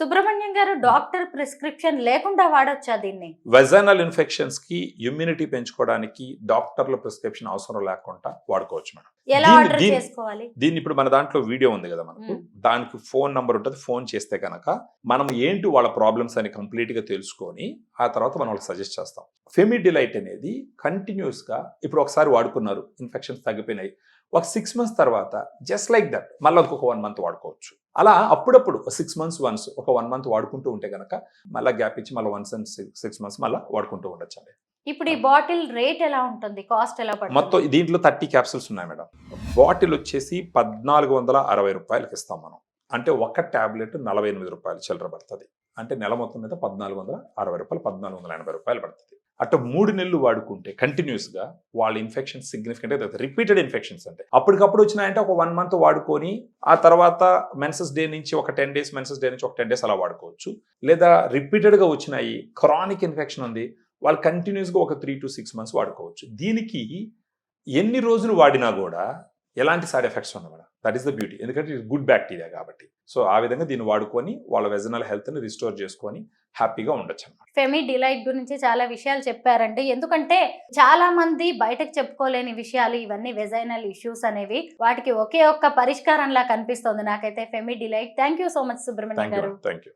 సుబ్రహ్మణ్యం గారు, doctor prescription లేకుండా వాడొచ్చా దీన్ని? వెజైనల్ ఇన్ఫెక్షన్స్ కి ఇమ్యూనిటీ పెంచుకోవడానికి డాక్టర్ల ప్రిస్క్రిప్షన్ అవసరం లేకుండా వాడుకోవచ్చు మేడం. ఎలా ఆర్డర్ చేసుకోవాలి? దీన్ని ఇప్పుడు మన దాంట్లో వీడియో ఉంది కదా మనకు, దానికి ఫోన్ నంబర్ ఉంటుంది. ఫోన్ చేస్తే కనుక మనం ఏంటి వాళ్ళ ప్రాబ్లమ్స్ అని కంప్లీట్ గా తెలుసుకొని ఆ తర్వాత మనం వాళ్ళకి సజెస్ట్ చేస్తాం. ఫెమిడిలైట్ అనేది కంటిన్యూస్ గా ఇప్పుడు ఒకసారి వాడుకున్నారు, ఇన్ఫెక్షన్స్ తగ్గిపోయినాయి, ఒక 6 months తర్వాత జస్ట్ లైక్ దట్ మళ్ళీ ఇంకొక 1 month వాడుకోవచ్చు. అలా అప్పుడప్పుడు 6 months వన్స్, ఒక 1 month వాడుకుంటూ ఉంటే కనుక మళ్ళీ గ్యాప్ ఇచ్చి మళ్ళీ 6 months మళ్ళీ వాడుకుంటూ ఉండొచ్చు అండి. ఇప్పుడు ఈ బాటిల్ రేట్ ఎలా ఉంటుంది? కాస్ట్ ఎలా పడుతుంది? మొత్తం దీంట్లో 30 క్యాప్సూల్స్ ఉన్నాయి మేడం. బాటిల్ వచ్చేసి 1460 రూపాయలకి ఇస్తాం మనం. అంటే ఒక టాబ్లెట్ 48 రూపాయలు చిల్లర పడుతుంది. అంటే నెల మొత్తం మీద 1460 రూపాయలు, 1480 రూపాయలు పడుతుంది. అటు 3 నెలలు వాడుకుంటే కంటిన్యూస్ గా వాళ్ళ ఇన్ఫెక్షన్ సిగ్నిఫికెంట్ రిపీటెడ్ ఇన్ఫెక్షన్స్ అంటే అప్పటికప్పుడు వచ్చినాయంటే ఒక 1 month వాడుకొని ఆ తర్వాత మెన్సెస్ డే నుంచి ఒక 10 days, మెన్సెస్ డే నుంచి ఒక 10 days అలా వాడుకోవచ్చు. లేదా రిపీటెడ్ గా వచ్చినాయి, క్రానిక్ ఇన్ఫెక్షన్ ఉంది, వాళ్ళు కంటిన్యూస్ గా ఒక 3 to 6 months వాడుకోవచ్చు. దీనికి ఎన్ని రోజులు వాడినా కూడా ఎలాంటి సైడ్ ఎఫెక్ట్స్ ఉండవు madam. That is the beauty. ఎందుకంటే ఇది గుడ్ బ్యాక్టీరియా కాబట్టి. సో ఆ విధంగా దీన్ని వాడుకొని వాళ్ళ వెజనల్ హెల్త్ ని రిస్టోర్ చేసుకొని హ్యాపీగా ఉండొచ్చు అన్నమాట. ఫెమిడిలైట్ గురించి చాలా విషయాలు చెప్పారండి. ఎందుకంటే చాలా మంది బయటకు చెప్పుకోలేని విషయాలు ఇవన్నీ, వెజైనల్ ఇష్యూస్ అనేవి, వాటికి ఒకే ఒక్క పరిష్కారంలా కనిపిస్తుంది నాకైతే ఫెమిడిలైట్. Thank you so much Subrahmanyam garu. Thank you.